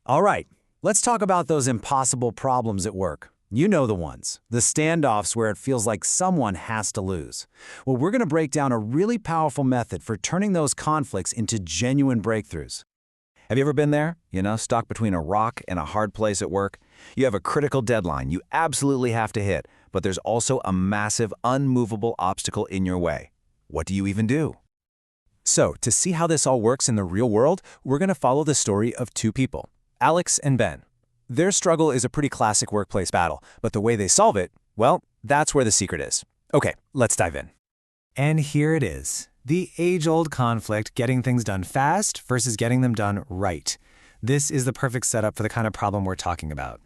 All right, let's talk about those impossible problems at work. You know the ones, the standoffs where it feels like someone has to lose. Well, we're going to break down a really powerful method for turning those conflicts into genuine breakthroughs. Have you ever been there? Stuck between a rock and a hard place at work? You have a critical deadline you absolutely have to hit, but there's also a massive, unmovable obstacle in your way. What do you even do? So, to see how this all works in the real world, we're going to follow the story of two people, Alex and Ben. Their struggle is a pretty classic workplace battle, but the way they solve it, well, that's where the secret is. Okay, let's dive in. And here it is, the age-old conflict getting things done fast versus getting them done right. This is the perfect setup for the kind of problem we're talking about.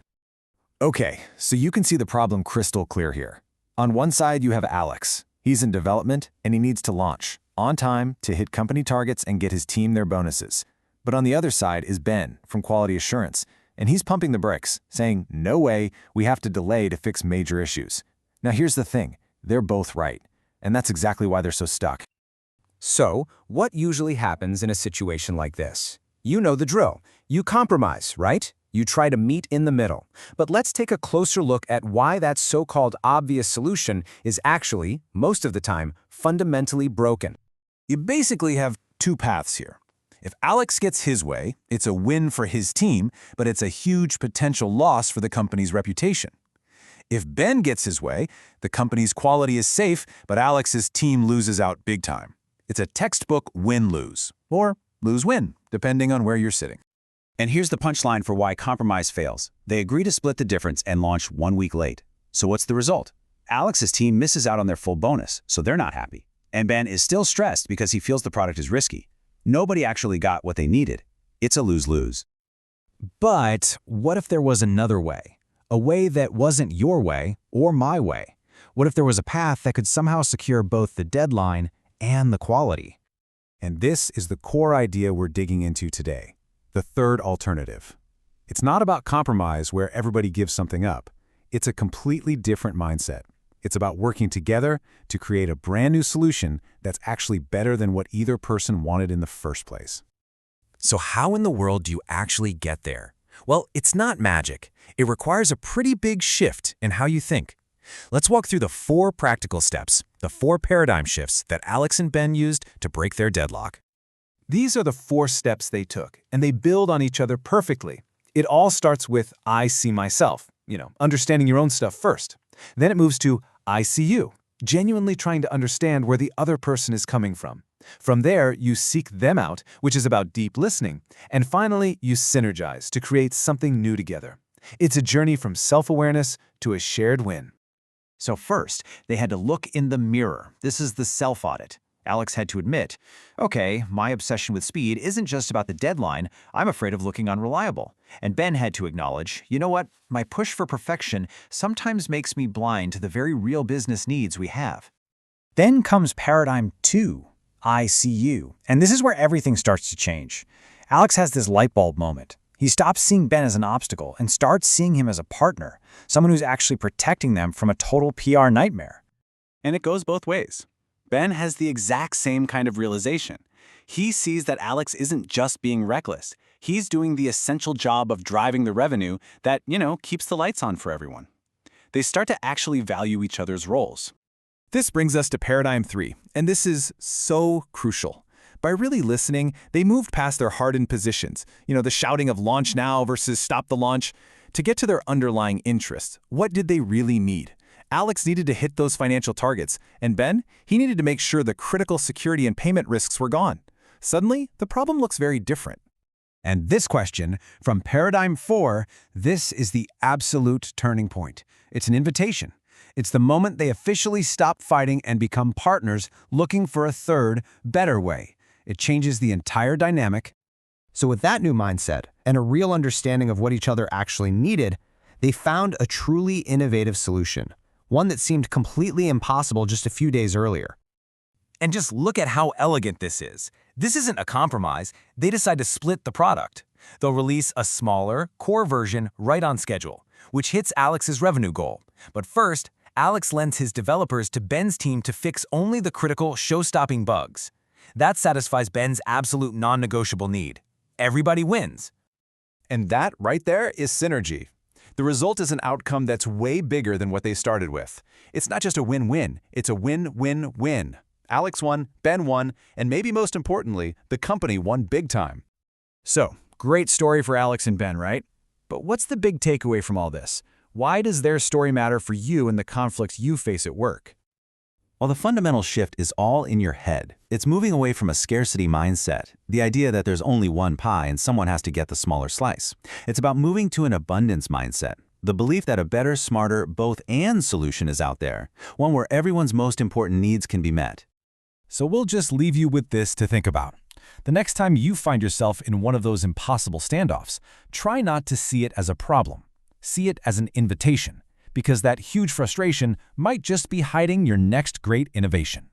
Okay, so you can see the problem crystal clear here. On one side, you have Alex. He's in development, and he needs to launch on time to hit company targets and get his team their bonuses. But on the other side is Ben from Quality Assurance, and he's pumping the brakes, saying, no way, we have to delay to fix major issues. Now here's the thing, they're both right, and that's exactly why they're so stuck. So, what usually happens in a situation like this? You know the drill. You compromise, right? You try to meet in the middle. But let's take a closer look at why that so-called obvious solution is actually, most of the time, fundamentally broken. You basically have two paths here. If Alex gets his way, it's a win for his team, but it's a huge potential loss for the company's reputation. If Ben gets his way, the company's quality is safe, but Alex's team loses out big time. It's a textbook win-lose, or lose-win, depending on where you're sitting. And here's the punchline for why compromise fails. They agree to split the difference and launch 1 week late. So what's the result? Alex's team misses out on their full bonus, so they're not happy. And Ben is still stressed because he feels the product is risky. Nobody actually got what they needed. It's a lose-lose. But what if there was another way? A way that wasn't your way or my way? What if there was a path that could somehow secure both the deadline and the quality? And this is the core idea we're digging into today, the third alternative. It's not about compromise where everybody gives something up. It's a completely different mindset. It's about working together to create a brand new solution that's actually better than what either person wanted in the first place. So how in the world do you actually get there? Well, it's not magic. It requires a pretty big shift in how you think. Let's walk through the 4 practical steps, the 4 paradigm shifts that Alex and Ben used to break their deadlock. These are the 4 steps they took, and they build on each other perfectly. It all starts with I see myself, understanding your own stuff first. Then it moves to I see you, genuinely trying to understand where the other person is coming from. From there, you seek them out, which is about deep listening. And finally, you synergize to create something new together. It's a journey from self-awareness to a shared win. So first, they had to look in the mirror. This is the self-audit. Alex had to admit, okay, my obsession with speed isn't just about the deadline, I'm afraid of looking unreliable. And Ben had to acknowledge, you know what, my push for perfection sometimes makes me blind to the very real business needs we have. Then comes paradigm 2, I see you. And this is where everything starts to change. Alex has this light bulb moment. He stops seeing Ben as an obstacle and starts seeing him as a partner, someone who's actually protecting them from a total PR nightmare. And it goes both ways. Ben has the exact same kind of realization. He sees that Alex isn't just being reckless. He's doing the essential job of driving the revenue that, keeps the lights on for everyone. They start to actually value each other's roles. This brings us to paradigm 3, and this is so crucial. By really listening, they moved past their hardened positions, the shouting of launch now versus stop the launch, to get to their underlying interests. What did they really need? Alex needed to hit those financial targets, and Ben, he needed to make sure the critical security and payment risks were gone. Suddenly, the problem looks very different. And this question, from paradigm 4, this is the absolute turning point. It's an invitation. It's the moment they officially stop fighting and become partners looking for a third, better way. It changes the entire dynamic. So with that new mindset and a real understanding of what each other actually needed, they found a truly innovative solution. One that seemed completely impossible just a few days earlier. And just look at how elegant this is. This isn't a compromise. They decide to split the product. They'll release a smaller, core version right on schedule, which hits Alex's revenue goal. But first, Alex lends his developers to Ben's team to fix only the critical, show-stopping bugs. That satisfies Ben's absolute non-negotiable need. Everybody wins. And that right there is synergy. The result is an outcome that's way bigger than what they started with. It's not just a win-win, it's a win-win-win. Alex won, Ben won, and maybe most importantly, the company won big time. So, great story for Alex and Ben, right? But what's the big takeaway from all this? Why does their story matter for you in the conflicts you face at work? Well, the fundamental shift is all in your head. It's moving away from a scarcity mindset, the idea that there's only one pie and someone has to get the smaller slice. It's about moving to an abundance mindset, the belief that a better, smarter, both-and solution is out there, one where everyone's most important needs can be met. So we'll just leave you with this to think about. The next time you find yourself in one of those impossible standoffs, try not to see it as a problem. See it as an invitation, because that huge frustration might just be hiding your next great innovation.